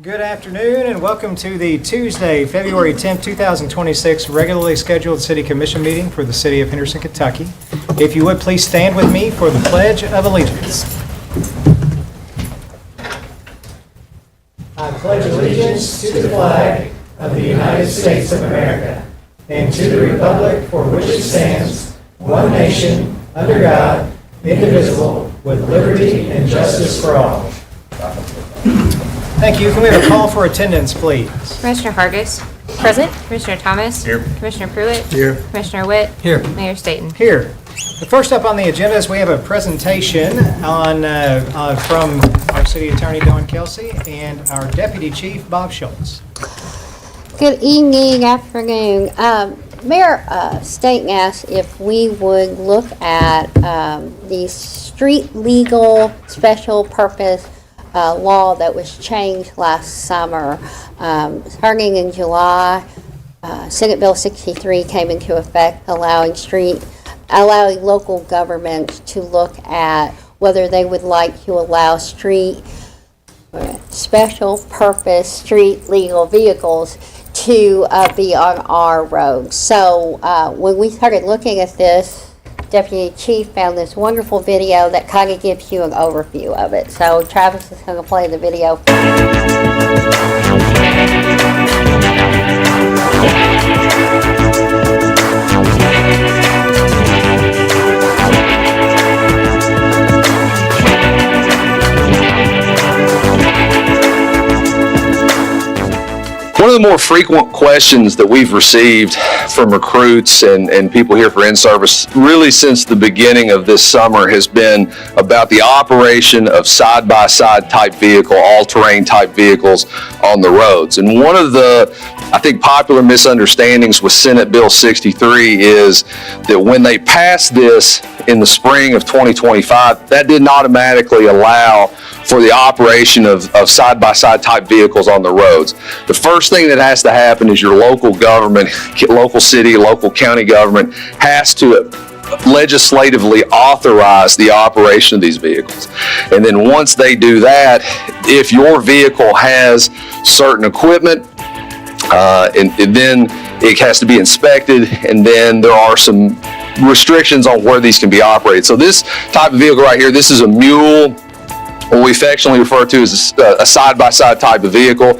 Good afternoon and welcome to the Tuesday, February 10th, 2026 regularly scheduled City Commission meeting for the City of Henderson, Kentucky. If you would please stand with me for the Pledge of Allegiance. I pledge allegiance to the flag of the United States of America and to the republic for which it stands, one nation, under God, indivisible, with liberty and justice for all. Thank you. Can we have a call for attendance, please? Commissioner Hargis. Present. Commissioner Thomas. Here. Commissioner Pruitt. Here. Commissioner Witt. Here. Mayor Staten. Here. The first up on the agenda is we have a presentation from our City Attorney, Dawn Kelsey, and our Deputy Chief, Bob Schultz. Good evening, afternoon. Mayor Staten asked if we would look at the street legal special purpose law that was changed last summer. Starting in July, Senate Bill 63 came into effect, allowing local governments to look at whether they would like to allow special purpose street legal vehicles to be on our roads. So when we started looking at this, Deputy Chief found this wonderful video that kind of gives you an overview of it. So Travis is going to play the video. One of the more frequent questions that we've received from recruits and people here for in-service really since the beginning of this summer has been about the operation of side-by-side type vehicle, all-terrain type vehicles on the roads. And one of the, I think, popular misunderstandings with Senate Bill 63 is that when they passed this in the spring of 2025, that didn't automatically allow for the operation of side-by-side type vehicles on the roads. The first thing that has to happen is your local government, local city, local county government has to legislatively authorize the operation of these vehicles. And then once they do that, if your vehicle has certain equipment, and then it has to be inspected, and then there are some restrictions on where these can be operated. So this type of vehicle right here, this is a mule, what we affectionately refer to as a side-by-side type of vehicle.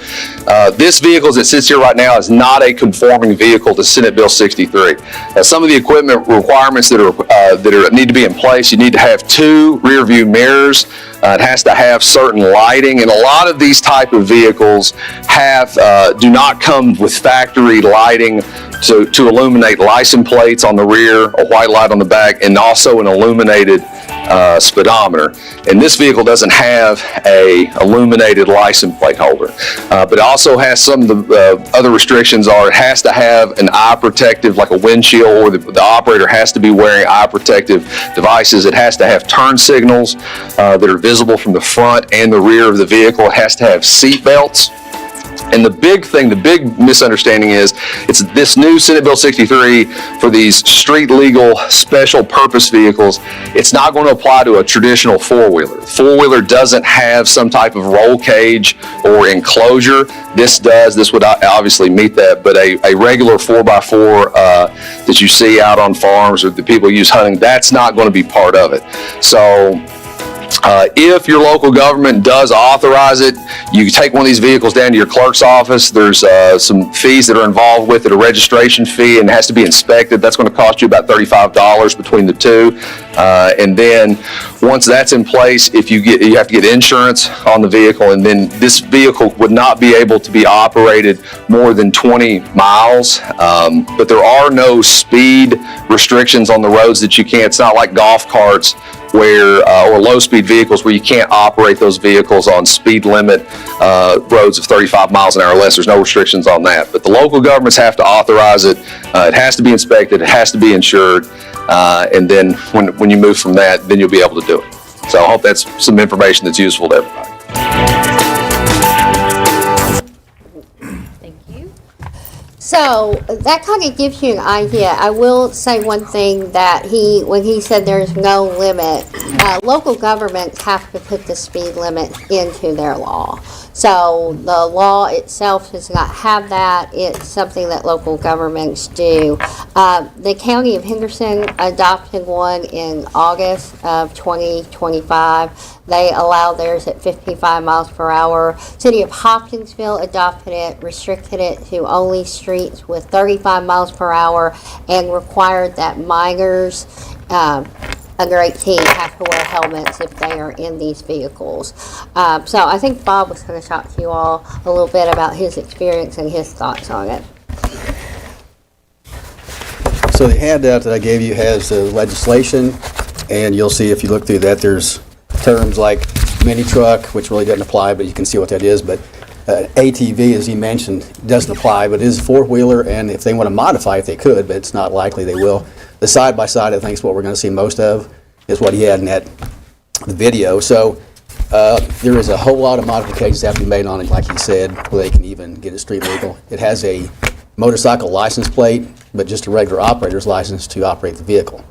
This vehicle as it sits here right now is not a conforming vehicle to Senate Bill 63. Some of the equipment requirements that need to be in place, you need to have 2 rear view mirrors. It has to have certain lighting, and a lot of these type of vehicles do not come with factory lighting to illuminate license plates on the rear, a white light on the back, and also an illuminated speedometer. And this vehicle doesn't have a illuminated license plate holder, but it also has some of the other restrictions are it has to have an eye protective, like a windshield, or the operator has to be wearing eye protective devices. It has to have turn signals that are visible from the front and the rear of the vehicle. It has to have seat belts. And the big misunderstanding is it's this new Senate Bill 63 for these street legal special purpose vehicles. It's not going to apply to a traditional four-wheeler. Four-wheeler doesn't have some type of roll cage or enclosure. This does. This would obviously meet that, but a regular 4x4 that you see out on farms or the people use hunting, that's not going to be part of it. So if your local government does authorize it, you can take one of these vehicles down to your clerk's office. There's some fees that are involved with it, a registration fee, and it has to be inspected. That's going to cost you about $35 between the two. And then once that's in place, you have to get insurance on the vehicle, and then this vehicle would not be able to be operated more than 20 miles. But there are no speed restrictions on the roads that you can't. It's not like golf carts or low-speed vehicles where you can't operate those vehicles on speed limit roads of 35 miles an hour or less. There's no restrictions on that. But the local governments have to authorize it. It has to be inspected. It has to be insured. And then when you move from that, then you'll be able to do it. So I hope that's some information that's useful to everybody. Thank you. So that kind of gives you an idea. I will say one thing that when he said there's no limit, local governments have to put the speed limit into their law. So the law itself does not have that. It's something that local governments do. The County of Henderson adopted one in August of 2025. They allow theirs at 55 miles per hour. City of Hopkinsville adopted it, restricted it to only streets with 35 miles per hour, and required that minors under 18 have to wear helmets if they are in these vehicles. So I think Bob was going to talk to you all a little bit about his experience and his thoughts on it. So the handout that I gave you has the legislation, and you'll see if you look through that, there's terms like mini truck, which really doesn't apply, but you can see what that is. But ATV, as he mentioned, doesn't apply, but it is a four-wheeler, and if they want to modify it, they could, but it's not likely they will. The side-by-side, I think, is what we're going to see most of, is what he had in the video. So there is a whole lot of modifications that have to be made on it, like he said, where they can even get it street legal. It has a motorcycle license plate, but just a regular operator's license to operate the vehicle.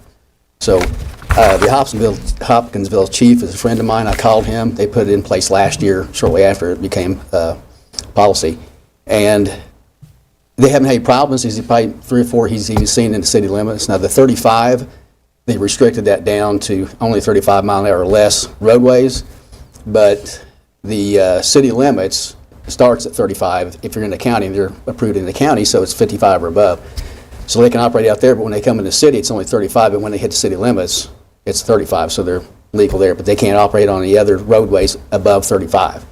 So the Hopkinsville chief is a friend of mine. I called him. They put it in place last year, shortly after it became policy. And they haven't had any problems. He's probably 3 or 4 he's even seen in the city limits. Now, the 35, they restricted that down to only 35 mile an hour or less roadways. But the city limits starts at 35 if you're in the county. They're approved in the county, so it's 55 or above. So they can operate out there, but when they come in the city, it's only 35, but when they hit the city limits, it's 35, so they're legal there, but they can't operate on any other roadways above 35.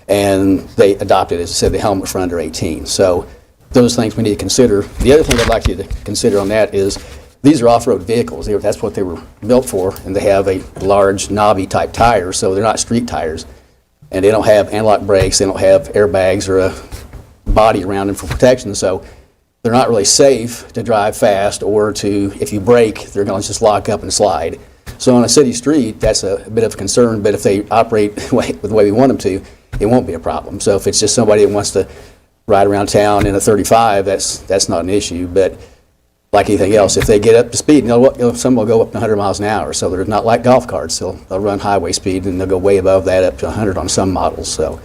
And they adopted, as I said, the helmet for under 18. So those things we need to consider. The other thing I'd like you to consider on that is these are off-road vehicles. That's what they were built for, and they have a large knobby type tire, so they're not street tires. And they don't have anti-lock brakes, they don't have airbags or a body around them for protection, so they're not really safe to drive fast, or to, if you brake, they're going to just lock up and slide. So on a city street, that's a bit of a concern, but if they operate the way we want them to, it won't be a problem. So if it's just somebody that wants to ride around town in a 35, that's not an issue. But like anything else, if they get up to speed, some will go up to 100 miles an hour, so they're not like golf carts. They'll run highway speed, and they'll go way above that, up to 100 on some models. So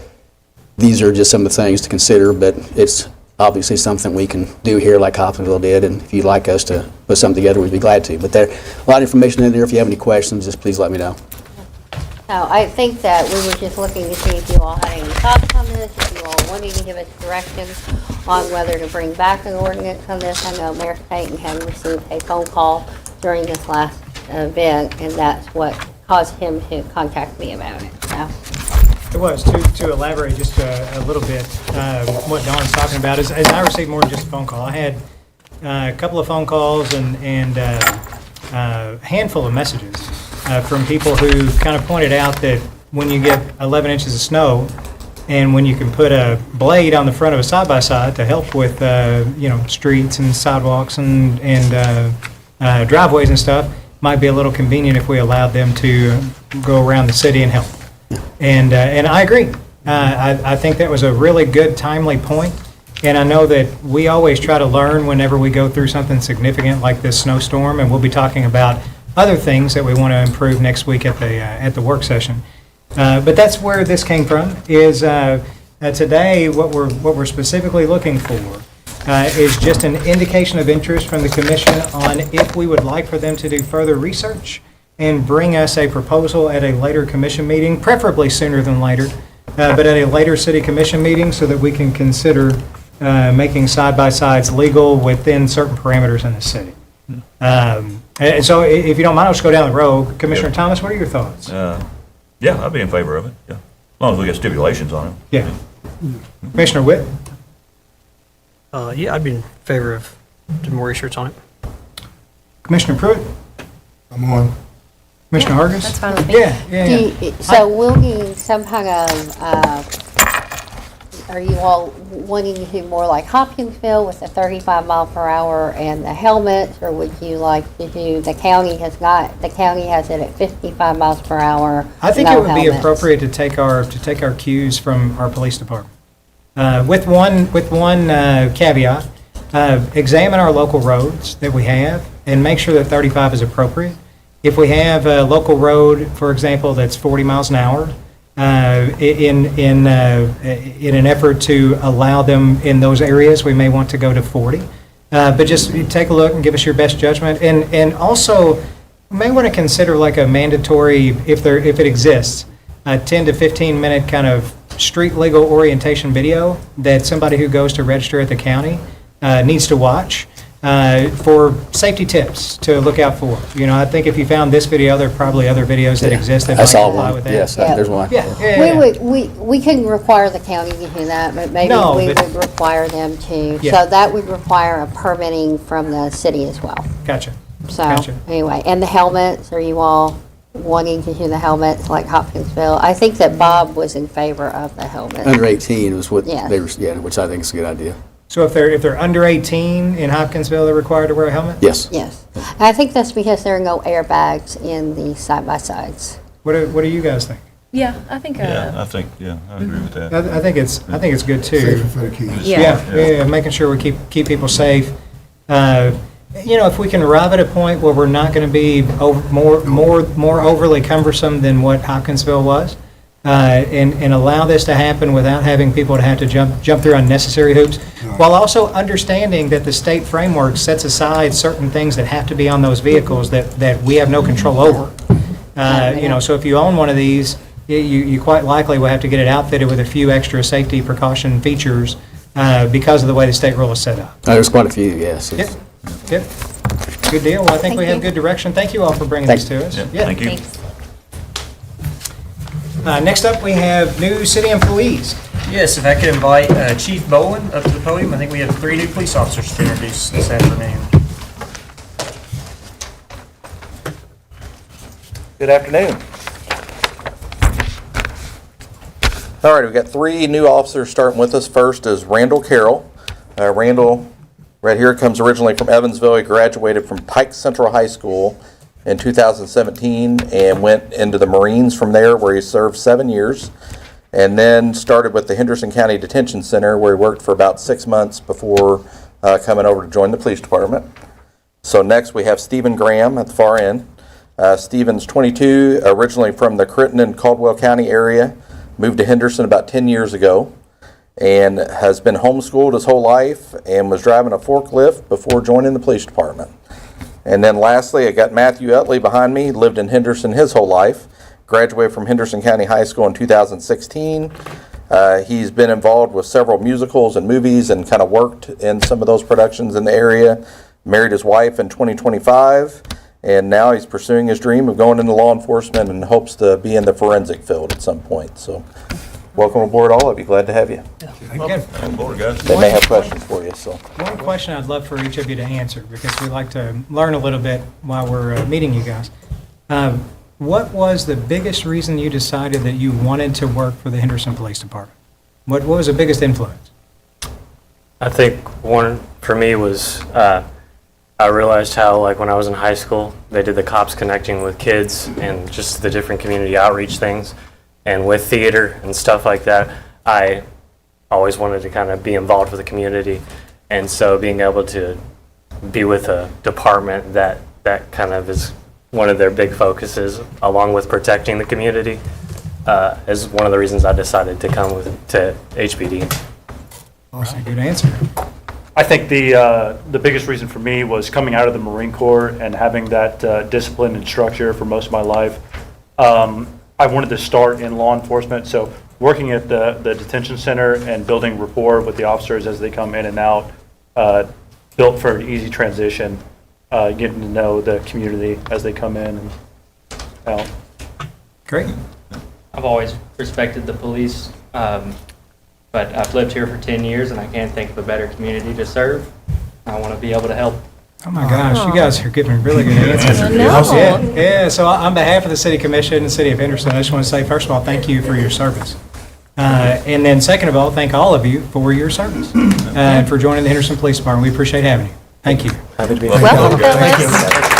these are just some of the things to consider, but it's obviously something we can do here like Hopkinsville did, and if you'd like us to put something together, we'd be glad to. But there's a lot of information in there. If you have any questions, just please let me know. Now, I think that we were just looking to see if you all had any thoughts on this, if you all wanted to give us directions on whether to bring back an ordinance on this. I know Mayor Payton had received a phone call during this last event, and that's what caused him to contact me about it. So. It was, to elaborate just a little bit, what Dawn's talking about is I received more than just a phone call. I had a couple of phone calls and a handful of messages from people who kind of pointed out that when you get 11 inches of snow and when you can put a blade on the front of a side-by-side to help with, streets and sidewalks and driveways and stuff, might be a little convenient if we allowed them to go around the city and help. And I agree. I think that was a really good, timely point. And I know that we always try to learn whenever we go through something significant like this snowstorm, and we'll be talking about other things that we want to improve next week at the work session. But that's where this came from. Is today what we're specifically looking for is just an indication of interest from the commission on if we would like for them to do further research and bring us a proposal at a later commission meeting, preferably sooner than later, but at a later city commission meeting so that we can consider making side-by-sides legal within certain parameters in the city. And so if you don't mind, I'll just go down the road. Commissioner Thomas, what are your thoughts? Yeah, I'd be in favor of it, yeah. As long as we get stipulations on it. Yeah. Commissioner Witt? Yeah, I'd be in favor of doing more research on it. Commissioner Pruitt? I'm on. Commissioner Hargis? That's fine with me. Yeah. So we'll need some kind of, are you all wanting to do more like Hopkinsville with the 35 mile per hour and the helmets, or would you like to do, the county has it at 55 miles per hour, I think no it would be helmets. appropriate to take our cues from our police department. With one caveat, examine our local roads that we have and make sure that 35 is appropriate. If we have a local road, for example, that's 40 miles an hour, In an effort to allow them in those areas, we may want to go to 40. But just take a look and give us your best judgment. And also, you may want to consider like a mandatory, if it exists, a 10 to 15 minute kind of street legal orientation video that somebody who goes to register at the county needs to watch for safety tips to look out for. You know, I think if you found this video, there are probably other videos that exist that I might saw comply one, with that. yes, Yeah. there's one. We couldn't require the county to do that, but maybe No, we but- would require them to. Yeah. So that would require a permitting from the city as well. Gotcha. So, Gotcha. anyway, and the helmets, are you all wanting to do the helmets like Hopkinsville? I think that Bob was in favor of the helmet. Under 18 was what Yeah. they were, yeah, which I think is a good idea. So if they're under 18 in Hopkinsville, they're required to wear a helmet? Yes. Yes. I think that's because there are no airbags in the side-by-sides. What do you guys think? Yeah, I think, Yeah, I agree with that. I think it's good too. Safer for the kids. Yeah, making sure we keep people safe. You know, if we can arrive at a point where we're not going to be more overly cumbersome than what Hopkinsville was, and allow this to happen without having people to have to jump through unnecessary hoops, while also understanding that the state framework sets aside certain things that have to be on those vehicles that we have no control over. You know, so if you own one of these, you quite likely will have to get it outfitted with a few extra safety precaution features because of the way the state rule is set up. There's quite a few, yes. Yep, yep. Good deal. Well, I think we have you. good direction. Thank you all for bringing Thank this to us. Yeah, thank you. thanks. Next up, we have new city employees. Yes, if I could invite Chief Bowen up to the podium. I think we have 3 new police officers to introduce this afternoon. Good afternoon. All right, we've got 3 new officers starting with us. First is Randall Carroll. Randall, right here, comes originally from Evansville. He graduated from Pike Central High School in 2017 and went into the Marines from there, where he served 7 years, and then started with the Henderson County Detention Center, where he worked for about 6 months before coming over to join the police department. So next we have Stephen Graham at the far end. Stephen's 22, originally from the Crittenden and Caldwell County area, moved to Henderson about 10 years ago, and has been homeschooled his whole life and was driving a forklift before joining the police department. And then lastly, I got Matthew Utley behind me, lived in Henderson his whole life, graduated from Henderson County High School in 2016. He's been involved with several musicals and movies and kind of worked in some of those productions in the area. Married his wife in 2025, and now he's pursuing his dream of going into law enforcement and hopes to be in the forensic field at some point. So welcome aboard, all of you. Glad to have you. Again, On board, guys. They may have questions for you, so. one question I'd love for each of you to answer, because we like to learn a little bit while we're meeting you guys. What was the biggest reason you decided that you wanted to work for the Henderson Police Department? What was the biggest influence? I think one for me was I realized how, like, when I was in high school, they did the Cops Connecting with kids and just the different community outreach things. And with theater and stuff like that, I always wanted to kind of be involved with the community. And so being able to be with a department that kind of is one of their big focuses, along with protecting the community, is one of the reasons I decided to come to HPD. Awesome. Good answer. I think the biggest reason for me was coming out of the Marine Corps and having that discipline and structure for most of my life. I wanted to start in law enforcement, so working at the detention center and building rapport with the officers as they come in and out, built for an easy transition, getting to know the community as they come in and out. Great. I've always respected the police, but I've lived here for 10 years and I can't think of a better community to serve. I want to be able to help. Oh my gosh, you guys are giving really good answers. I know. Yeah, so on behalf of the City Commission and the City of Henderson, I just want to say, first of all, thank you for your service. And then second of all, thank all of you for your service and for joining the Henderson Police Department. We appreciate having you. Thank you. Happy to be Welcome, Thank you. Phyllis.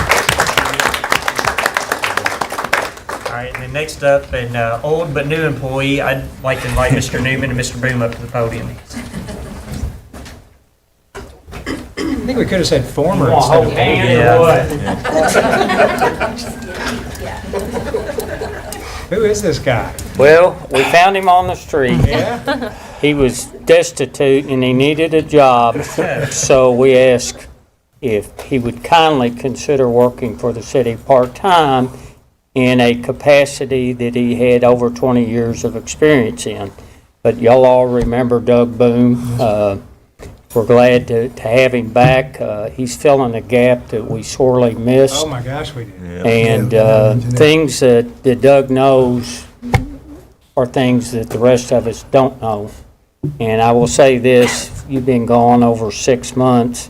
All right, and then next up, an old but new employee, I'd like to invite Mr. Newman and Mr. Boom up to the podium. I think we could have said former instead of Yeah. Who is this guy? Well, we found him on the street. He was destitute and he needed a job, so we asked if he would kindly consider working for the city part-time in a capacity that he had over 20 years of experience in. But y'all all remember Doug Boone. We're glad to have him back. He's filling a gap that we sorely missed. Oh my gosh, we did. And things that Doug knows are things that the rest of us don't know. And I will say this, you've been gone over 6 months,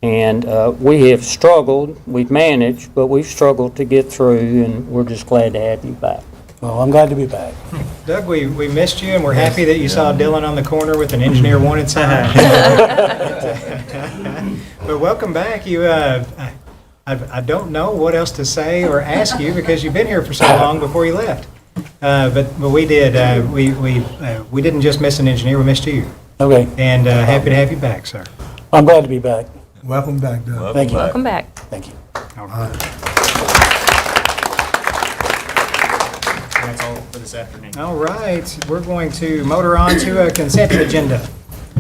and we have struggled. We've managed, but we've struggled to get through, and we're just glad to have you back. Well, I'm glad to be back. Doug, we missed you, and we're happy that you saw Dylan on the corner with an engineer wanted sign. But welcome back. You, I don't know what else to say or ask you because you've been here for so long before you left. But we did. We didn't just miss an engineer. We missed you. Okay. And happy to have you back, sir. I'm glad to be back. Welcome back, Doug. Thank you. Welcome back. Thank you. All right. That's all for this afternoon. All right. We're going to motor on to a consent agenda.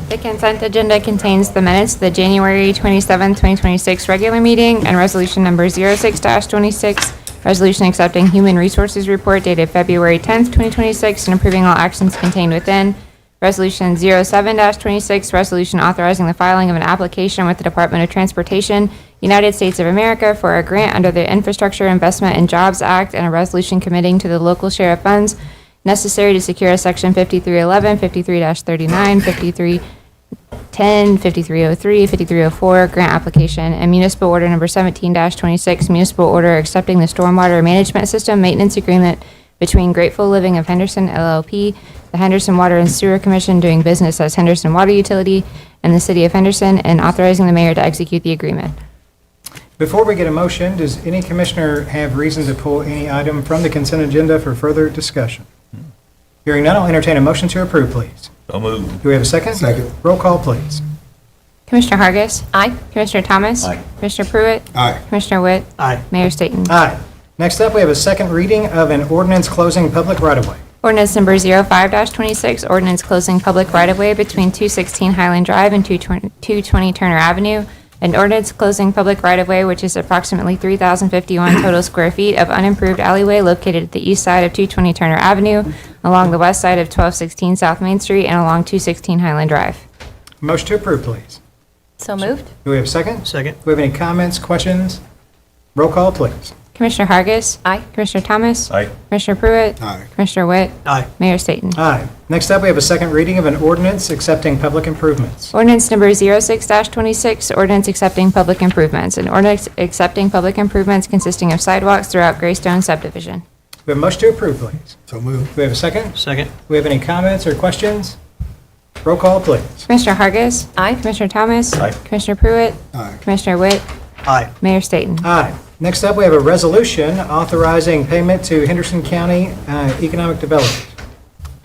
The consent agenda contains the minutes of the January 27, 2026 regular meeting and resolution number 06-26, resolution accepting human resources report dated February 10th, 2026, and approving all actions contained within. Resolution 07-26, resolution authorizing the filing of an application with the Department of Transportation, United States of America, for a grant under the Infrastructure Investment and Jobs Act, and a resolution committing to the local share of funds necessary to secure a Section 5311, 53-39, 5310, 5303, 5304 grant application, and municipal order number 17-26, municipal order accepting the stormwater management system maintenance agreement between Grateful Living of Henderson LLP, the Henderson Water and Sewer Commission doing business as Henderson Water Utility, and the City of Henderson, and authorizing the mayor to execute the agreement. Before we get a motion, does any commissioner have reason to pull any item from the consent agenda for further discussion? Hearing none, I'll entertain a motion to approve, please. So moved. Do we have a second? Second. Roll call, please. Commissioner Hargis. Aye. Commissioner Thomas. Aye. Commissioner Pruitt. Aye. Commissioner Witt. Aye. Mayor Staten. Aye. Next up, we have a second reading of an ordinance closing public right-of-way. Ordinance number 05-26, ordinance closing public right-of-way between 216 Highland Drive and 220 Turner Avenue. An ordinance closing public right-of-way, which is approximately 3,051 total square feet of unimproved alleyway located at the east side of 220 Turner Avenue, along the west side of 1216 South Main Street, and along 216 Highland Drive. Motion to approve, please. So moved. Do we have a second? Second. Do we have any comments, questions? Roll call, please. Commissioner Hargis. Aye. Commissioner Thomas. Aye. Commissioner Pruitt. Aye. Commissioner Witt. Aye. Mayor Staten. Aye. Next up, we have a second reading of an ordinance accepting public improvements. Ordinance number 06-26, ordinance accepting public improvements. An ordinance accepting public improvements consisting of sidewalks throughout Greystone subdivision. We have a motion to approve, please. So moved. Do we have a second? Second. Do we have any comments or questions? Roll call, please. Commissioner Hargis. Aye. Commissioner Thomas. Aye. Commissioner Pruitt. Aye. Commissioner Witt. Aye. Mayor Staten. Aye. Next up, we have a resolution authorizing payment to Henderson County Economic Development.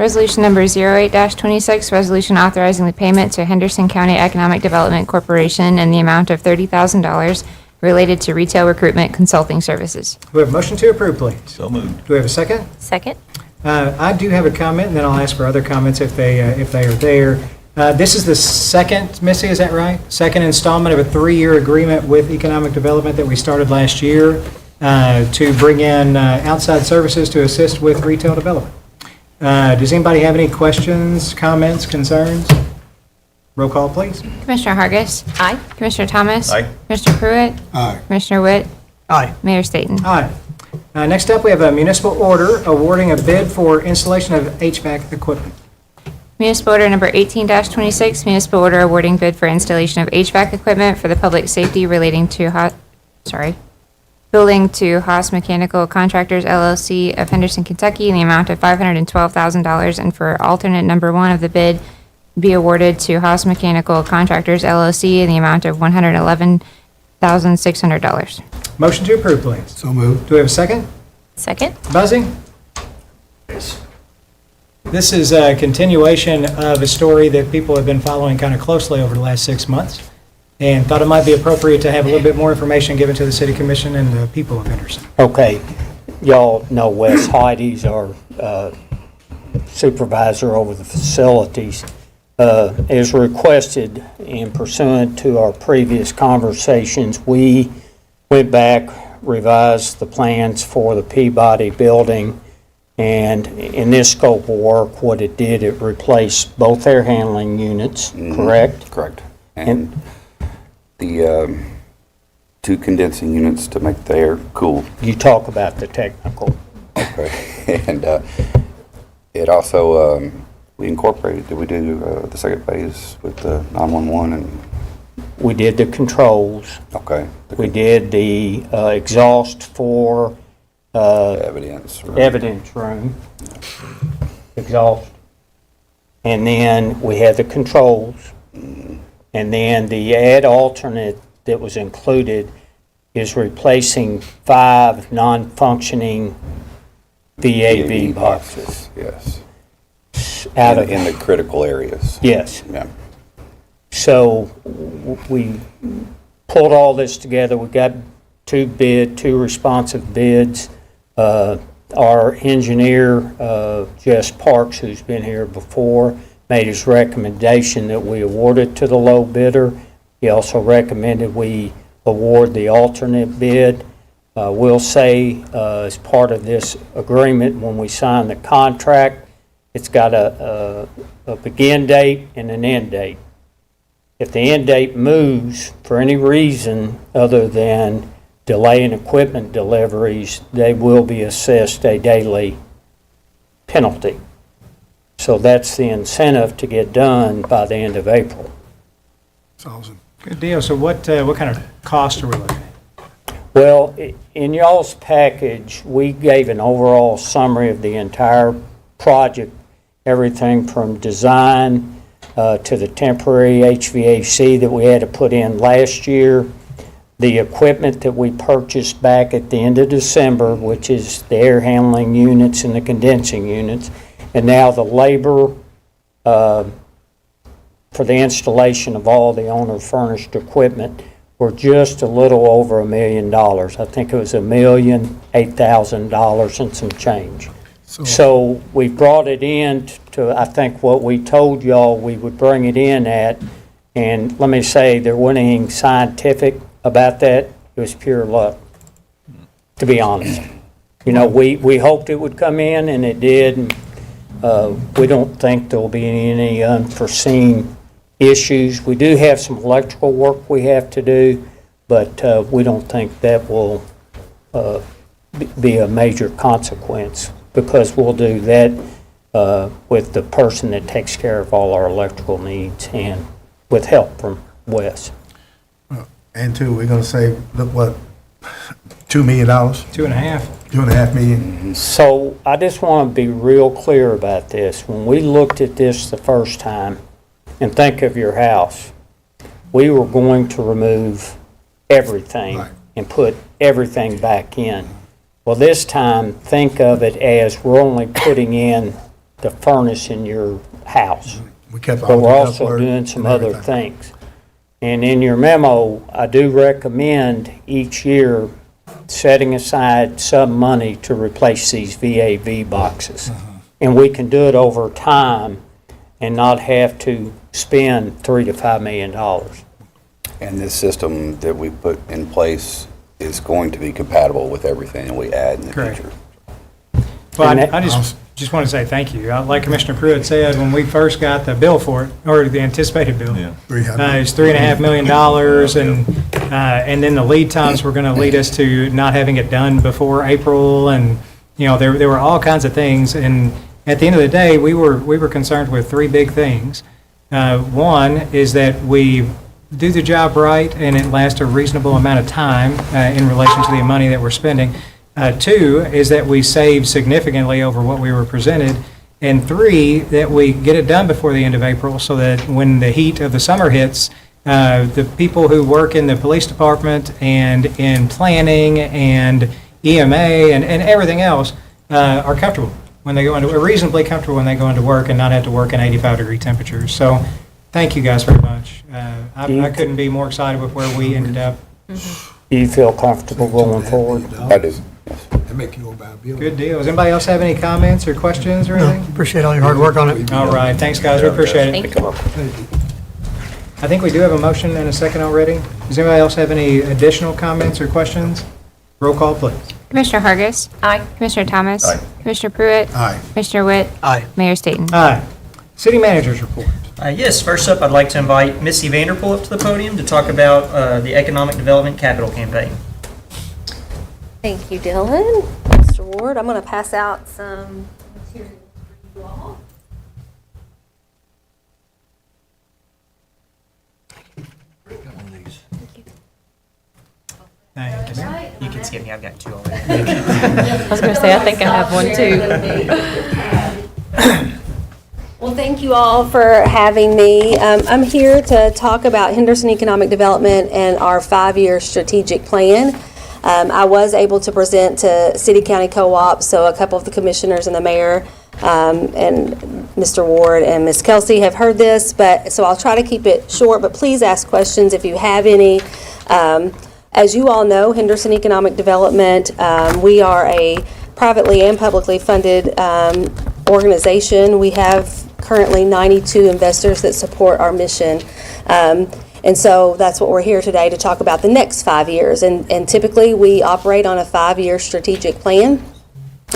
Resolution number 08-26, resolution authorizing the payment to Henderson County Economic Development Corporation in the amount of $30,000 related to retail recruitment consulting services. We have a motion to approve, please. So moved. Do we have a second? Second. I do have a comment, and then I'll ask for other comments if they are there. This is the second, Missy, is that right? Second installment of a 3-year agreement with Economic Development that we started last year to bring in outside services to assist with retail development. Does anybody have any questions, comments, concerns? Roll call, please. Commissioner Hargis. Aye. Commissioner Thomas. Aye. Commissioner Pruitt. Aye. Commissioner Witt. Aye. Mayor Staten. Aye. Next up, we have a municipal order awarding a bid for installation of HVAC equipment. Municipal order number 18-26, municipal order awarding bid for installation of HVAC equipment for the public safety relating to building to Haas Mechanical Contractors LLC of Henderson, Kentucky in the amount of $512,000, and for alternate number 1 of the bid be awarded to Haas Mechanical Contractors LLC in the amount of $111,600. Motion to approve, please. So moved. Do we have a second? Second. Buzzing? This is a continuation of a story that people have been following kind of closely over the last 6 months, and thought it might be appropriate to have a little bit more information given to the City Commission and the people of Henderson. Okay, y'all know Wes Hyde, he's our supervisor over the facilities. As requested and pursuant to our previous conversations, we went back, revised the plans for the Peabody building, and in this scope of work, what it did, it replaced both air handling units, correct? Correct. And the 2 condensing units to make the air cool. You talk about the technical. Okay. And it also, we incorporated, did we do the second phase with the 911 and? We did the controls. Okay. We did the exhaust for Evidence room. evidence room, exhaust. And then we had the controls. And then the add alternate that was included is replacing 5 non-functioning VAV boxes. Yes. Out of, In the critical areas. yes. Yeah. So we pulled all this together. We got 2 responsive bids. Our engineer, Jess Parks, who's been here before, made his recommendation that we award it to the low bidder. He also recommended we award the alternate bid. We'll say, as part of this agreement, when we sign the contract, it's got a begin date and an end date. If the end date moves for any reason other than delay in equipment deliveries, they will be assessed a daily penalty. So that's the incentive to get done by the end of April. That's awesome. Good deal. So what kind of cost are we looking at? Well, in y'all's package, we gave an overall summary of the entire project, everything from design to the temporary HVAC that we had to put in last year, the equipment that we purchased back at the end of December, which is the air handling units and the condensing units, and now the labor for the installation of all the owner-furnished equipment were just a little over $1 million. I think it was $1,008,000 and some change. So we brought it in to, I think, what we told y'all we would bring it in at, and let me say, there wasn't anything scientific about that. It was pure luck, to be honest. You know, we hoped it would come in, and it did. And, we don't think there'll be any unforeseen issues. We do have some electrical work we have to do, but we don't think that will be a major consequence, because we'll do that with the person that takes care of all our electrical needs and with help from Wes. And two, we're gonna save, look, what, $2 million? 2.5. $2.5 million. So I just want to be real clear about this. When we looked at this the first time, and think of your house, we were going to remove everything Right. and put everything back in. Well, this time, think of it as we're only putting in the furnace in your house. We kept all But the we're also ductwork doing some and other everything. things. And in your memo, I do recommend each year setting aside some money to replace these VAV boxes. And we can do it over time and not have to spend $3 to $5 million. And this system that we put in place is going to be compatible with everything that we add in the Correct. future. Well, And I just want to say thank you. Like Commissioner Pruitt said, when we first got the bill for it, or the anticipated bill, Yeah. it's $3.5 million, and then the lead times were going to lead us to not having it done before April, and there were all kinds of things. And at the end of the day, we were concerned with 3 big things. One is that we do the job right and it lasts a reasonable amount of time in relation to the money that we're spending. 2 is that we save significantly over what we were presented. And 3, that we get it done before the end of April so that when the heat of the summer hits, the people who work in the police department and in planning and EMA and everything else are comfortable when they go into, reasonably comfortable when they go into work and not have to work in 85-degree temperatures. So thank you guys very much. I couldn't be more excited with where we ended up. Do you feel comfortable going forward? I do. And make you go buy a building. Good deal. Does anybody else have any comments or questions or anything? Appreciate all your hard work on it. All right, thanks, guys, we appreciate it. Thank you. I think we do have a motion and a second already. Does anybody else have any additional comments or questions? Roll call, please. Commissioner Hargis. Aye. Commissioner Thomas. Aye. Commissioner Pruitt. Aye. Commissioner Witt. Aye. Mayor Staten. Aye. City Manager's Report. Yes, first up, I'd like to invite Missy Vanderpool up to the podium to talk about the Economic Development Capital Campaign. Thank you, Dylan. Mr. Ward, I'm going to pass out some materials for you all. Thank you. You can skip me, I've got two already. I was gonna say, I think I have one too. Well, thank you all for having me. I'm here to talk about Henderson Economic Development and our 5-year strategic plan. I was able to present to City County Co-op, so a couple of the commissioners and the mayor and Mr. Ward and Ms. Kelsey have heard this, but so I'll try to keep it short, but please ask questions if you have any. As you all know, Henderson Economic Development, we are a privately and publicly funded organization. We have currently 92 investors that support our mission. And so that's what we're here today to talk about the next 5 years. And typically we operate on a 5-year strategic plan,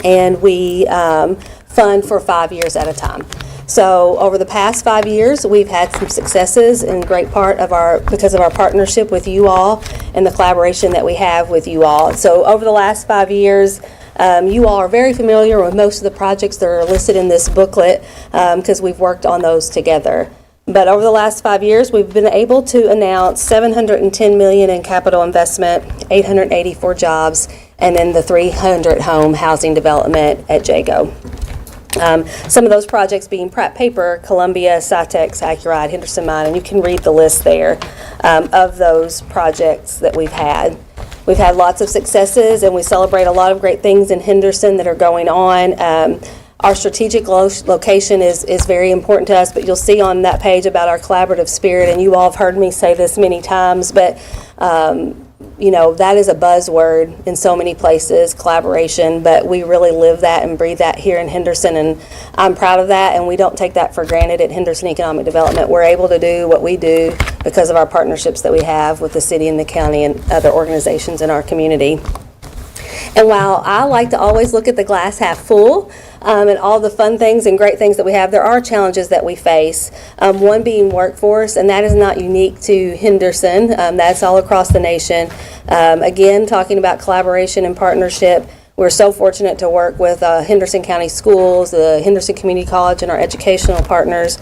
and we fund for 5 years at a time. So over the past 5 years, we've had some successes in great part of because of our partnership with you all and the collaboration that we have with you all. So over the last 5 years, you all are very familiar with most of the projects that are listed in this booklet because we've worked on those together. But over the last 5 years, we've been able to announce $710 million in capital investment, 884 jobs, and then the 300 home housing development at Jago. Some of those projects being Pratt Paper, Columbia, Cytex, Accuride, Henderson Mine, and you can read the list there of those projects that we've had. We've had lots of successes, and we celebrate a lot of great things in Henderson that are going on. Our strategic location is very important to us, but you'll see on that page about our collaborative spirit, and you all have heard me say this many times, but you know, that is a buzzword in so many places, collaboration, but we really live that and breathe that here in Henderson, and I'm proud of that, and we don't take that for granted at Henderson Economic Development. We're able to do what we do because of our partnerships that we have with the city and the county and other organizations in our community. And while I like to always look at the glass half full and all the fun things and great things that we have, there are challenges that we face. One being workforce, and that is not unique to Henderson. That's all across the nation. Again, talking about collaboration and partnership, we're so fortunate to work with Henderson County Schools, the Henderson Community College, and our educational partners.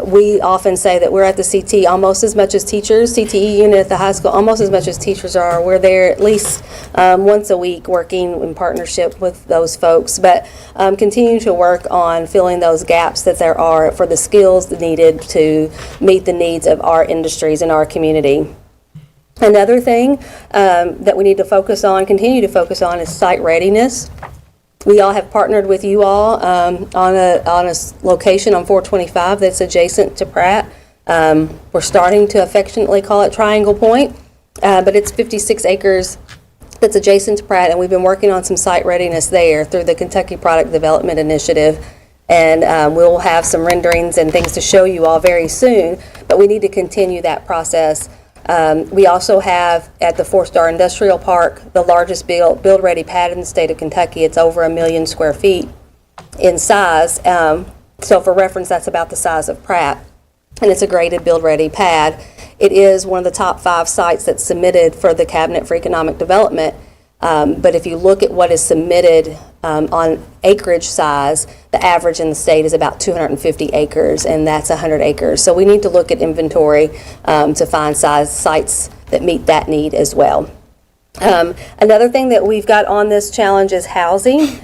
We often say that we're at the CT almost as much as teachers, CTE unit at the high school, almost as much as teachers are. We're there at least once a week working in partnership with those folks, but continue to work on filling those gaps that there are for the skills needed to meet the needs of our industries in our community. Another thing that we need to focus on, continue to focus on, is site readiness. We all have partnered with you all on a location on 425 that's adjacent to Pratt. We're starting to affectionately call it Triangle Point, but it's 56 acres that's adjacent to Pratt, and we've been working on some site readiness there through the Kentucky Product Development Initiative. And we'll have some renderings and things to show you all very soon, but we need to continue that process. We also have at the 4-Star Industrial Park the largest build-ready pad in the state of Kentucky. It's over 1 million square feet in size. So for reference, that's about the size of Pratt. And it's a graded build-ready pad. It is one of the top 5 sites that's submitted for the Cabinet for Economic Development. But if you look at what is submitted on acreage size, the average in the state is about 250 acres, and that's 100 acres. So we need to look at inventory to find sites that meet that need as well. Another thing that we've got on this challenge is housing.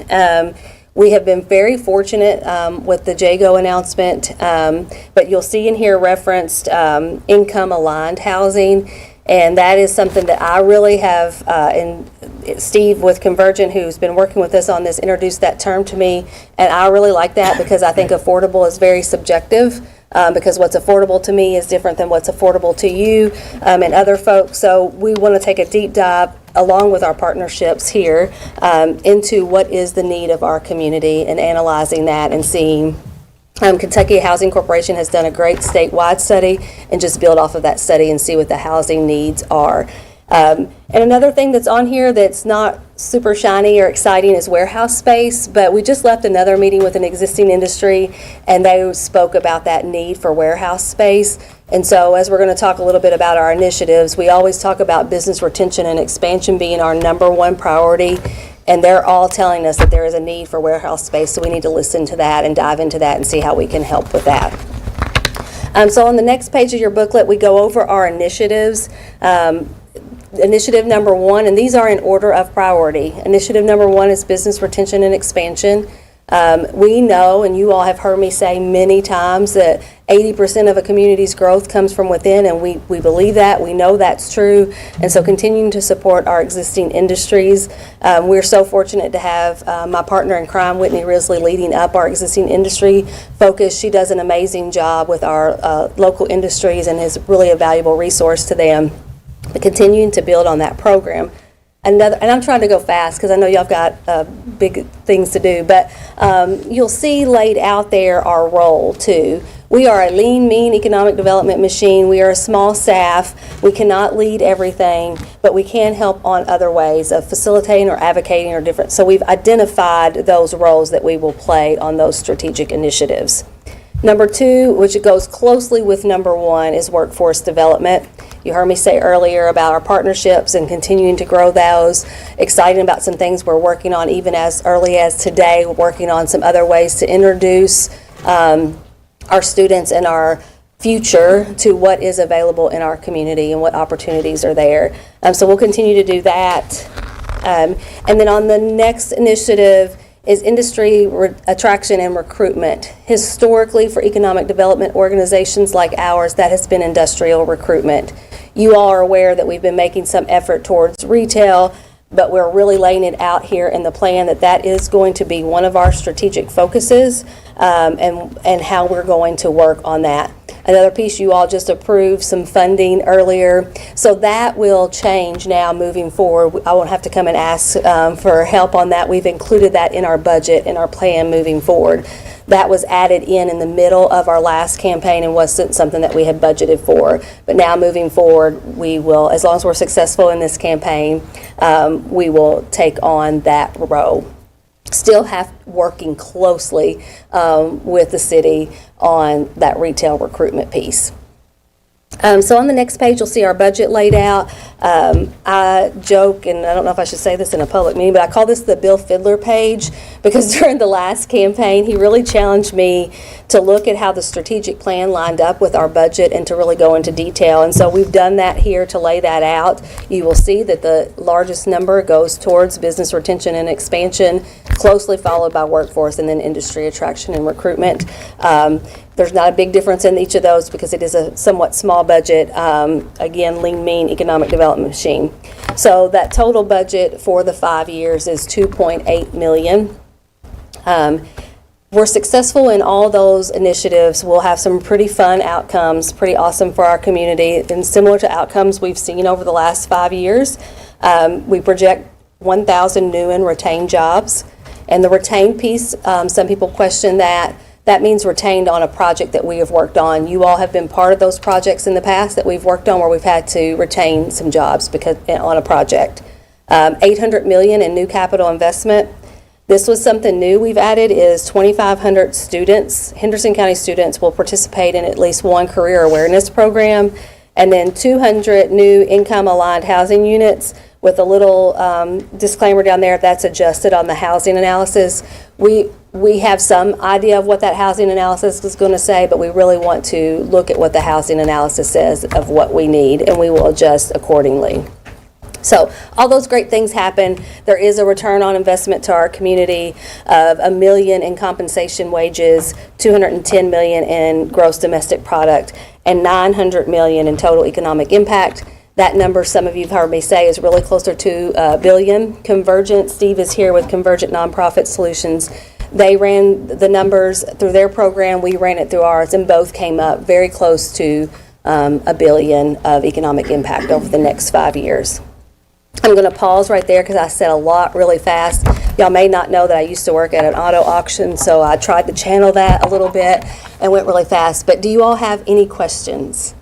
We have been very fortunate with the Jago announcement, but you'll see in here referenced income-aligned housing. And that is something that I really have, and Steve with Convergent, who's been working with us on this, introduced that term to me. And I really like that because I think affordable is very subjective, because what's affordable to me is different than what's affordable to you and other folks. So we want to take a deep dive along with our partnerships here, into what is the need of our community and analyzing that and seeing. Kentucky Housing Corporation has done a great statewide study and just build off of that study and see what the housing needs are. And another thing that's on here that's not super shiny or exciting is warehouse space, but we just left another meeting with an existing industry and they spoke about that need for warehouse space. And so as we're going to talk a little bit about our initiatives, we always talk about business retention and expansion being our #1 priority. And they're all telling us that there is a need for warehouse space, so we need to listen to that and dive into that and see how we can help with that. So on the next page of your booklet, we go over our initiatives. Initiative #1, and these are in order of priority. Initiative #1 is business retention and expansion. We know, and you all have heard me say many times, that 80% of a community's growth comes from within, and we believe that. We know that's true. And so continuing to support our existing industries. We're so fortunate to have my partner in crime, Whitney Risley, leading up our existing industry focus. She does an amazing job with our local industries and is really a valuable resource to them. But continuing to build on that program. And I'm trying to go fast because I know y'all got big things to do, but you'll see laid out there our role too. We are a lean, mean economic development machine. We are a small staff. We cannot lead everything, but we can help on other ways of facilitating or advocating or different. So we've identified those roles that we will play on those strategic initiatives. #2, which goes closely with #1, is workforce development. You heard me say earlier about our partnerships and continuing to grow those. Excited about some things we're working on even as early as today. We're working on some other ways to introduce our students and our future to what is available in our community and what opportunities are there. So we'll continue to do that. And then on the next initiative is industry attraction and recruitment. Historically, for economic development organizations like ours, that has been industrial recruitment. You all are aware that we've been making some effort towards retail, but we're really laying it out here in the plan that that is going to be one of our strategic focuses, and how we're going to work on that. Another piece, you all just approved some funding earlier, so that will change now moving forward. I won't have to come and ask for help on that. We've included that in our budget, in our plan moving forward. That was added in the middle of our last campaign and wasn't something that we had budgeted for. But now moving forward, we will, as long as we're successful in this campaign, we will take on that role. Still have working closely with the city on that retail recruitment piece. So on the next page, you'll see our budget laid out. I joke, and I don't know if I should say this in a public meeting, but I call this the Bill Fiddler page because during the last campaign, he really challenged me to look at how the strategic plan lined up with our budget and to really go into detail. And so we've done that here to lay that out. You will see that the largest number goes towards business retention and expansion, closely followed by workforce and then industry attraction and recruitment. There's not a big difference in each of those because it is a somewhat small budget. Again, lean, mean economic development machine. So that total budget for the 5 years is $2.8 million. We're successful in all those initiatives. We'll have some pretty fun outcomes, pretty awesome for our community, and similar to outcomes we've seen over the last 5 years. We project 1,000 new and retained jobs. And the retained piece, some people question that. That means retained on a project that we have worked on. You all have been part of those projects in the past that we've worked on where we've had to retain some jobs because on a project. $800 million in new capital investment. This was something new we've added is 2,500 students. Henderson County students will participate in at least one career awareness program. And then 200 new income-aligned housing units with a little disclaimer down there, that's adjusted on the housing analysis. We have some idea of what that housing analysis is going to say, but we really want to look at what the housing analysis says of what we need, and we will adjust accordingly. So all those great things happen. There is a return on investment to our community of $1 million in compensation wages, $210 million in gross domestic product, and $900 million in total economic impact. That number, some of you have heard me say, is really closer to $1 billion. Convergent, Steve is here with Convergent Nonprofit Solutions. They ran the numbers through their program. We ran it through ours, and both came up very close to $1 billion of economic impact over the next 5 years. I'm going to pause right there because I said a lot really fast. Y'all may not know that I used to work at an auto auction, so I tried to channel that a little bit and went really fast. But do you all have any questions?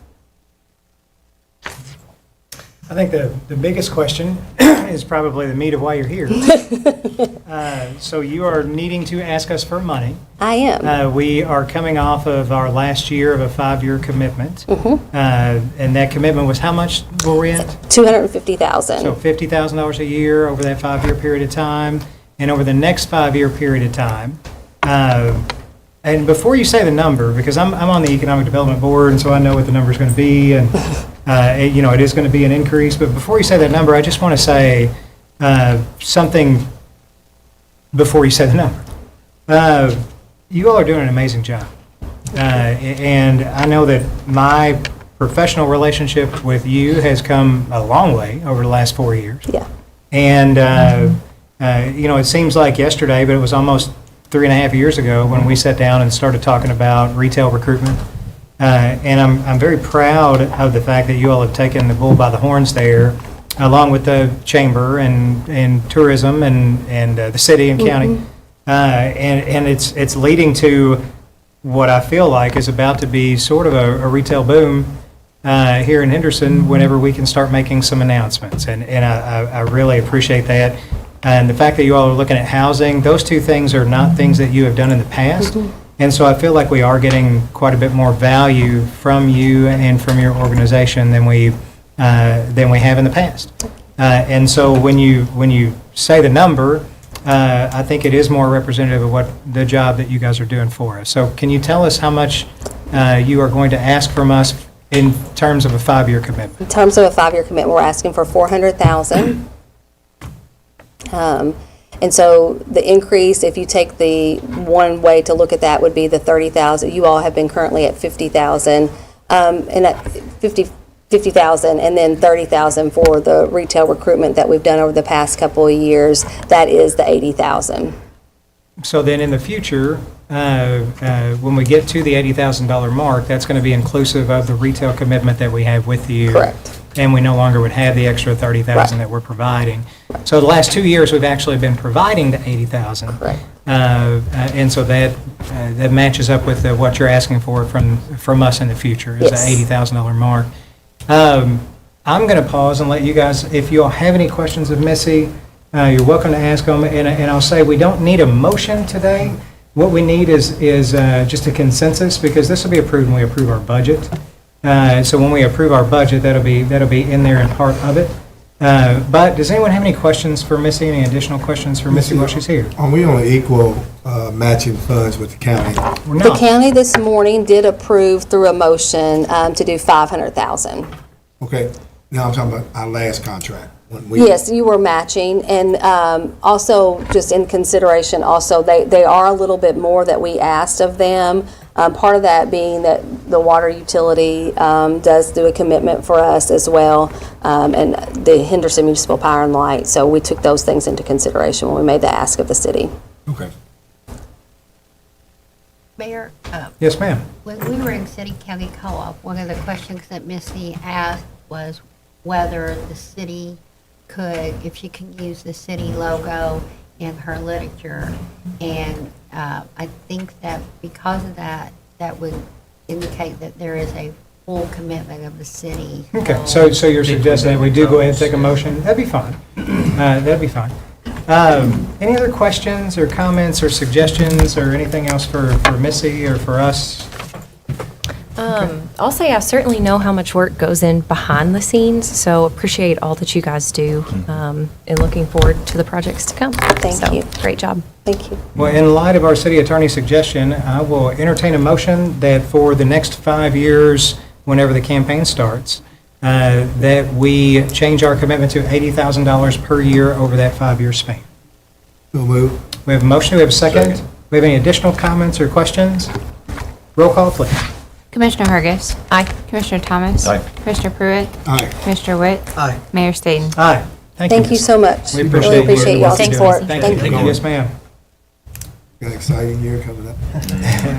I think the biggest question is probably the meat of why you're here. So you are needing to ask us for money. I am. We are coming off of our last year of a 5-year commitment. And that commitment was how much were we at? $250,000. So $50,000 a year over that 5-year period of time. And over the next 5-year period of time, and before you say the number, because I'm on the Economic Development Board, and so I know what the number is going to be, and it is going to be an increase. But before you say that number, I just want to say something before you say the number. You all are doing an amazing job, and I know that my professional relationship with you has come a long way over the last 4 years. Yeah. And it seems like yesterday, but it was almost 3.5 years ago when we sat down and started talking about retail recruitment. And I'm very proud of the fact that you all have taken the bull by the horns there, along with the chamber and tourism and the city and county. And it's leading to what I feel like is about to be sort of a retail boom here in Henderson whenever we can start making some announcements. And I really appreciate that. And the fact that you all are looking at housing, those two things are not things that you have done in the past. And so I feel like we are getting quite a bit more value from you and from your organization than we have in the past. And so when you say the number, I think it is more representative of what the job that you guys are doing for us. So can you tell us how much you are going to ask from us in terms of a 5-year commitment? In terms of a 5-year commitment, we're asking for $400,000. And so the increase, if you take the one way to look at that, would be the $30,000. You all have been currently at $50,000, and at $50,000, and then $30,000 for the retail recruitment that we've done over the past couple of years. That is the $80,000. So then in the future, when we get to the $80,000 mark, that's going to be inclusive of the retail commitment that we have with you. Correct. And we no longer would have the extra $30,000 that we're providing. So the last 2 years, we've actually been providing the $80,000. Right. And so that matches up with what you're asking for from us in the future, is Yes. the $80,000 mark. I'm going to pause and let you guys, if you all have any questions of Missy, you're welcome to ask them. And I'll say we don't need a motion today. What we need is just a consensus, because this will be approved when we approve our budget. So when we approve our budget, that'll be in there and part of it. But does anyone have any questions for Missy? Any additional questions for Missy while she's here? Are we on equal matching funds with the county? We're The not. county this morning did approve through a motion to do $500,000. Okay, now I'm talking about our last contract. Yes, you were matching, and also, just in consideration, also, they are a little bit more that we asked of them. Part of that being that the water utility does do a commitment for us as well, and the Henderson Municipal Power and Light. So we took those things into consideration when we made the ask of the city. Okay. Mayor, Yes, ma'am. when we were in City County Co-op, one of the questions that Missy asked was whether the city could, if she can use the city logo in her literature. And I think that because of that, that would indicate that there is a full commitment of the city. Okay, so you're suggesting that we do go ahead and take a motion? That'd be fine. That'd be fine. Any other questions or comments or suggestions or anything else for Missy or for us? I'll say I certainly know how much work goes in behind the scenes, so appreciate all that you guys do, and looking forward to the projects to come. Thank you. Great job. Thank you. Well, in light of our city attorney's suggestion, I will entertain a motion that for the next 5 years, whenever the campaign starts, that we change our commitment to $80,000 per year over that 5-year span. So move. We have a motion. Do we have a second? We have any additional comments or questions? Roll call, please. Commissioner Hargis. Aye. Commissioner Thomas. Aye. Commissioner Pruitt. Aye. Commissioner Witt. Aye. Mayor Staten. Aye. Thank you so much. We Really appreciate y'all's what you're support. doing. Thank you. Yes, ma'am. Got an exciting year coming up.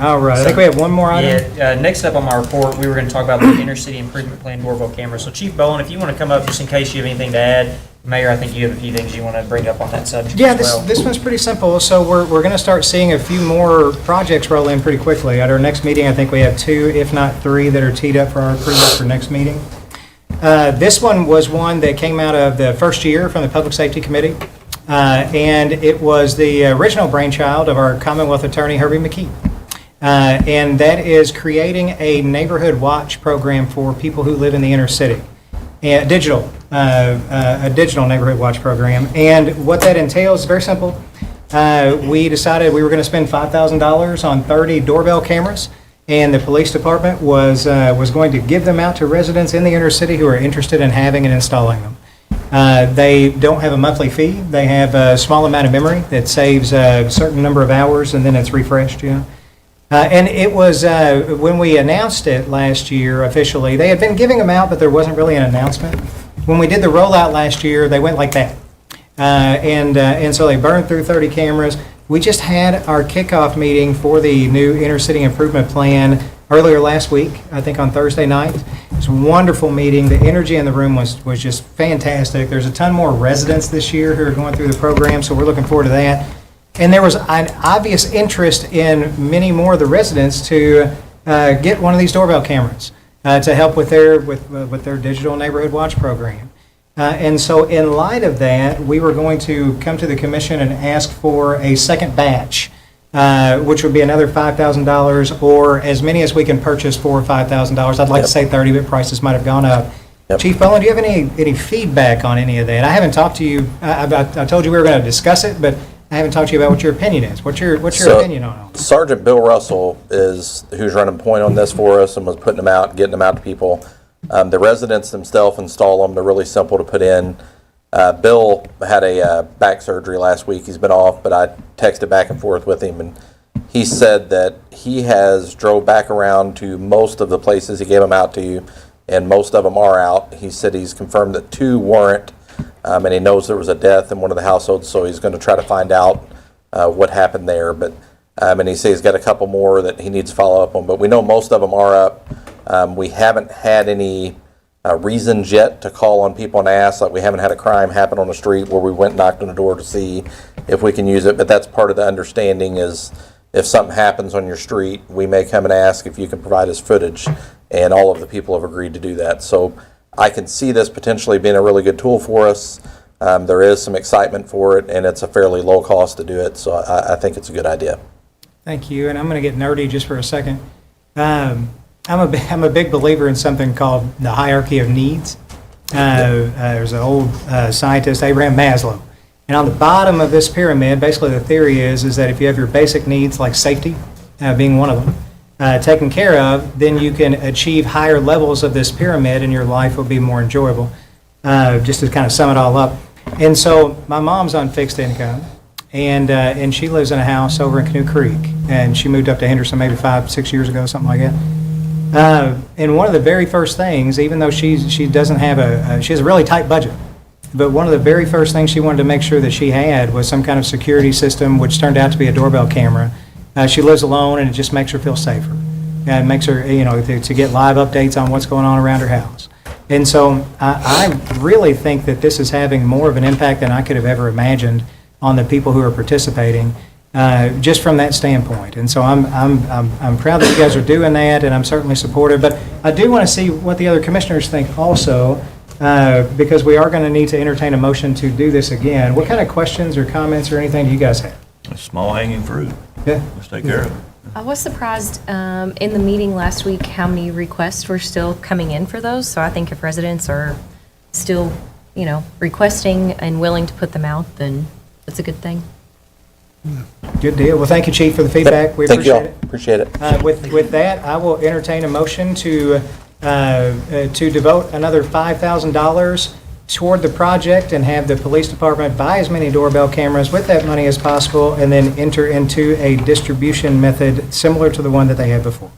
All right, I think we have one more item. Yeah, next up on my report, we were going to talk about the Inner City Improvement Plan doorbell cameras. So Chief Bowen, if you want to come up just in case you have anything to add. Mayor, I think you have a few things you want to bring up on that subject Yeah, as well. this one's pretty simple. So we're going to start seeing a few more projects roll in pretty quickly. At our next meeting, I think we have 2, if not 3, that are teed up for our approval for next meeting. This one was one that came out of the first year from the Public Safety Committee. And it was the original brainchild of our Commonwealth Attorney, Herbie McKee. And that is creating a neighborhood watch program for people who live in the inner city. A digital neighborhood watch program. And what that entails is very simple. We decided we were going to spend $5,000 on 30 doorbell cameras, and the police department was going to give them out to residents in the inner city who are interested in having and installing them. They don't have a monthly fee. They have a small amount of memory that saves a certain number of hours, and then it's refreshed, and it was, when we announced it last year officially, they had been giving them out, but there wasn't really an announcement. When we did the rollout last year, they went like that. And so they burned through 30 cameras. We just had our kickoff meeting for the new Inner City Improvement Plan earlier last week, I think on Thursday night. It was a wonderful meeting. The energy in the room was just fantastic. There's a ton more residents this year who are going through the program, so we're looking forward to that. And there was an obvious interest in many more of the residents to get one of these doorbell cameras to help with their digital neighborhood watch program. And so in light of that, we were going to come to the commission and ask for a second batch, which would be another $5,000 or as many as we can purchase for $5,000. I'd like to say 30, but prices might have gone up. Yep. Chief Bowen, do you have any feedback on any of that? I haven't talked to you. I told you we were going to discuss it, but I haven't talked to you about what your opinion is. What's your opinion on it? Sergeant Bill Russell is who's running point on this for us and was putting them out, getting them out to people. The residents themselves install them. They're really simple to put in. Bill had a back surgery last week. He's been off, but I texted back and forth with him, and he said that he has drove back around to most of the places he gave them out to, and most of them are out. He said he's confirmed that 2 weren't. And he knows there was a death in one of the households, so he's going to try to find out what happened there. But and he says he's got a couple more that he needs to follow up on. But we know most of them are up. We haven't had any reasons yet to call on people and ask. Like we haven't had a crime happen on the street where we went and knocked on the door to see if we can use it. But that's part of the understanding is if something happens on your street, we may come and ask if you can provide us footage. And all of the people have agreed to do that. So I can see this potentially being a really good tool for us. There is some excitement for it, and it's a fairly low cost to do it, so I think it's a good idea. Thank you, and I'm going to get nerdy just for a second. I'm a big believer in something called the hierarchy of needs. There's an old scientist, Abraham Maslow, and on the bottom of this pyramid, basically the theory is that if you have your basic needs, like safety being one of them, taken care of, then you can achieve higher levels of this pyramid and your life will be more enjoyable, just to kind of sum it all up. And so my mom's on fixed income, and she lives in a house over in Canoe Creek, and she moved up to Henderson maybe 5-6 years ago, something like that. And one of the very first things, even though she doesn't have she has a really tight budget, but one of the very first things she wanted to make sure that she had was some kind of security system, which turned out to be a doorbell camera. She lives alone, and it just makes her feel safer. And it makes her, to get live updates on what's going on around her house. And so I really think that this is having more of an impact than I could have ever imagined on the people who are participating, just from that standpoint. And so I'm proud that you guys are doing that, and I'm certainly supportive. But I do want to see what the other commissioners think also, because we are going to need to entertain a motion to do this again. What kind of questions or comments or anything do you guys have? Small hanging fruit. Yeah. Let's take care of it. I was surprised in the meeting last week how many requests were still coming in for those. So I think if residents are still, requesting and willing to put them out, then that's a good thing. Good deal. Well, thank you, Chief, for the feedback. We Thank you appreciate all. Appreciate it. With that, I will entertain a motion to devote another $5,000 toward the project and have the police department buy as many doorbell cameras with that money as possible, and then enter into a distribution method similar to the one that they had before.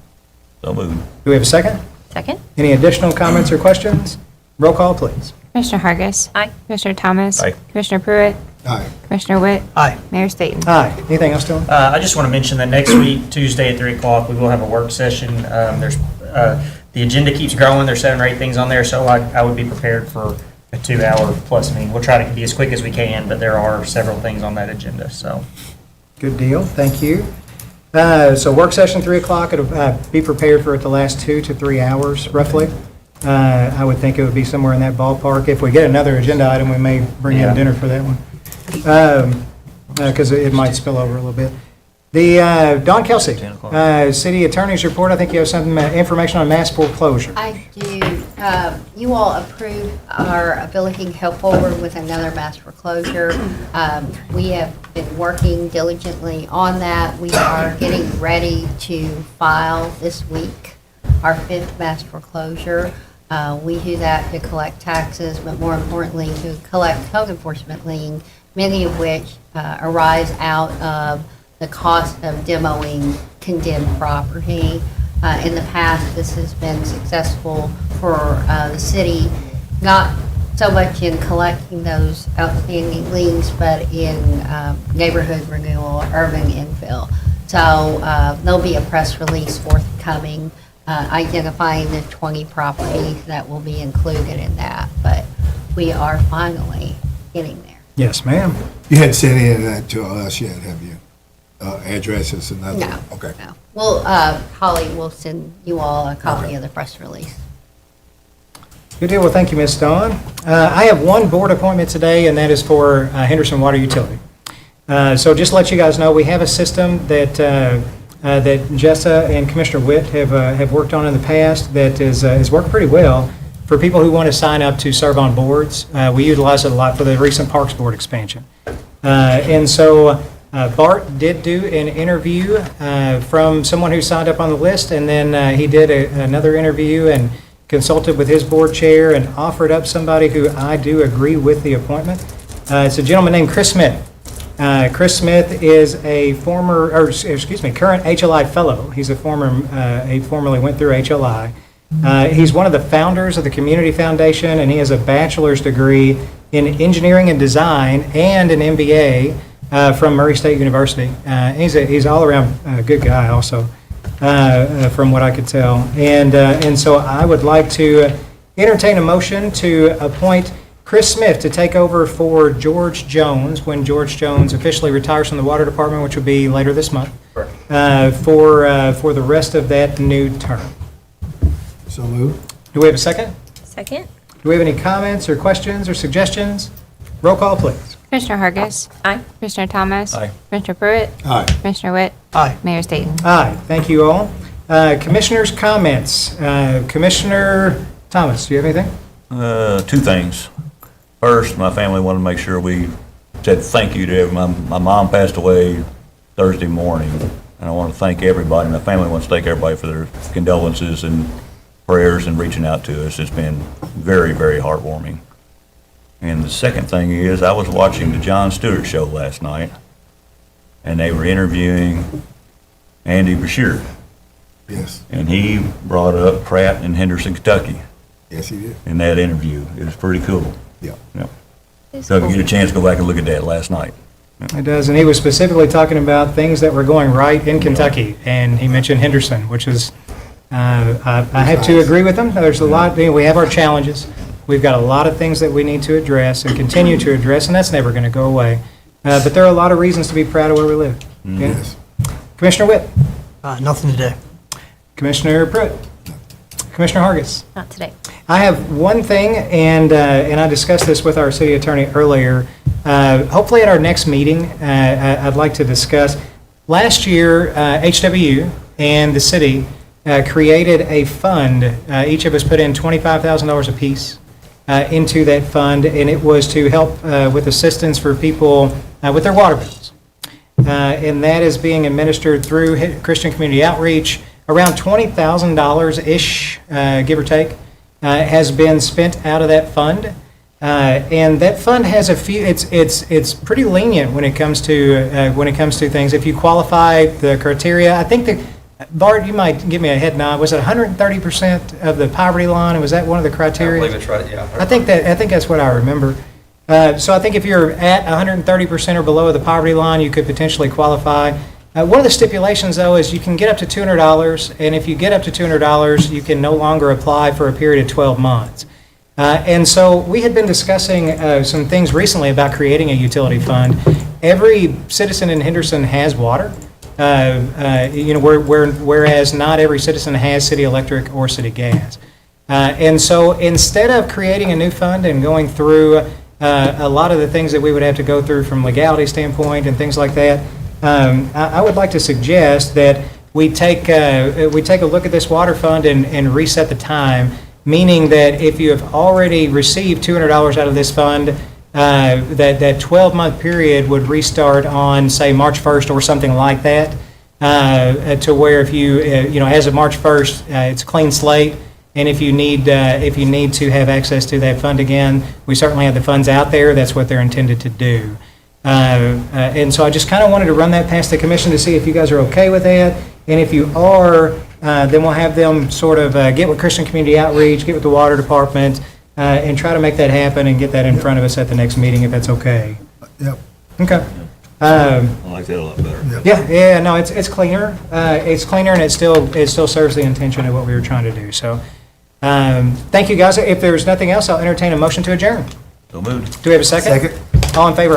So moved. Do we have a second? Second. Any additional comments or questions? Roll call, please. Commissioner Hargis. Aye. Commissioner Thomas. Aye. Commissioner Pruitt. Aye. Commissioner Witt? Aye. Mayor Staten? Aye. Anything else, Dylan? I just want to mention that next week, Tuesday at 3 o'clock, we will have a work session. The agenda keeps growing. There's 7 or 8 things on there, so I would be prepared for a 2-hour plus meeting. We'll try to be as quick as we can, but there are several things on that agenda, so. Good deal. Thank you. So work session, 3 o'clock. It'll be prepared for it to last 2 to 3 hours, roughly. I would think it would be somewhere in that ballpark. If we get another agenda item, we may bring in dinner for that one. Because it might spill over a little bit. The Don Kelsey, City Attorney's Report. I think you have some information on mass foreclosure. I do. You all approved our ability to go forward with another mass foreclosure. We have been working diligently on that. We are getting ready to file this week our 5th mass foreclosure. We do that to collect taxes, but more importantly, to collect code enforcement liens, many of which arise out of the cost of demoing condemned property. In the past, this has been successful for the city, not so much in collecting those outstanding liens, but in neighborhood renewal, urban infill. So there'll be a press release forthcoming identifying the 20 properties that will be included in that, but we are finally getting there. Yes, ma'am. You hadn't sent any of that to us yet, have you? Addresses and nothing? No. Okay. No. Well, Holly will send you all a copy of the press release. Good deal. Well, thank you, Ms. Dawn. I have one board appointment today, and that is for Henderson Water Utility. So just to let you guys know, we have a system that that Jessa and Commissioner Witt have worked on in the past that has worked pretty well for people who want to sign up to serve on boards. We utilize it a lot for the recent Parks Board expansion. And so Bart did do an interview from someone who signed up on the list, and then he did another interview and consulted with his board chair and offered up somebody who I do agree with the appointment. It's a gentleman named Chris Smith. Chris Smith is a current HLI fellow. He's he formerly went through HLI. He's one of the founders of the Community Foundation, and he has a bachelor's degree in engineering and design and an MBA from Murray State University. He's all around a good guy also, from what I could tell. And so I would like to entertain a motion to appoint Chris Smith to take over for George Jones when George Jones officially retires from the Water Department, which will be later this month, for the rest of that new term. So moved. Do we have a second? Second. Do we have any comments or questions or suggestions? Roll call, please. Commissioner Hargis? Aye. Commissioner Thomas? Aye. Commissioner Pruitt? Aye. Commissioner Witt? Aye. Mayor Staten? Aye. Thank you all. Commissioners' comments. Commissioner Thomas, do you have anything? 2 things. First, my family wanted to make sure we said thank you to everyone. My mom passed away Thursday morning, and I want to thank everybody. My family wants to thank everybody for their condolences and prayers and reaching out to us. It's been very, very heartwarming. And the second thing is, I was watching the Jon Stewart show last night, and they were interviewing Andy Beshear. Yes. And he brought up Pratt in Henderson, Kentucky. Yes, he did. In that interview. It was pretty cool. Yeah. So if you get a chance, go back and look at that last night. It does, and he was specifically talking about things that were going right in Kentucky, and he mentioned Henderson, which is, I have to agree with him. There's a lot, we have our challenges. We've got a lot of things that we need to address and continue to address, and that's never going to go away. But there are a lot of reasons to be proud of where we live. Yes. Commissioner Witt? Nothing today. Commissioner Pruitt? Commissioner Hargis? Not today. I have one thing, and I discussed this with our city attorney earlier. Hopefully at our next meeting, I'd like to discuss. Last year, HWU and the city created a fund. Each of us put in $25,000 apiece into that fund, and it was to help with assistance for people with their water bills. And that is being administered through Christian Community Outreach. Around $20,000-ish, give or take, has been spent out of that fund. And that fund has a few, it's pretty lenient when it comes to things. If you qualify the criteria, I think that, Bart, you might give me a head nod. Was it 130% of the poverty line? And was that one of the criteria? I believe it's right, yeah. I think that's what I remember. So I think if you're at 130% or below the poverty line, you could potentially qualify. One of the stipulations, though, is you can get up to $200, and if you get up to $200, you can no longer apply for a period of 12 months. And so we had been discussing some things recently about creating a utility fund. Every citizen in Henderson has water, whereas not every citizen has city electric or city gas. And so instead of creating a new fund and going through a lot of the things that we would have to go through from legality standpoint and things like that, I would like to suggest that we take a look at this water fund and reset the time, meaning that if you have already received $200 out of this fund, that 12-month period would restart on, say, March 1st or something like that, to where if you, as of March 1st, it's a clean slate. And if you need to have access to that fund again, we certainly have the funds out there. That's what they're intended to do. And so I just kind of wanted to run that past the commission to see if you guys are okay with that. And if you are, then we'll have them sort of get with Christian Community Outreach, get with the water department, and try to make that happen and get that in front of us at the next meeting if that's okay. Yep. Okay. I like that a lot better. Yeah, no, it's cleaner. It's cleaner, and it still serves the intention of what we were trying to do. So, thank you, guys. If there's nothing else, I'll entertain a motion to adjourn. So moved. Do we have a second? Second. All in favor?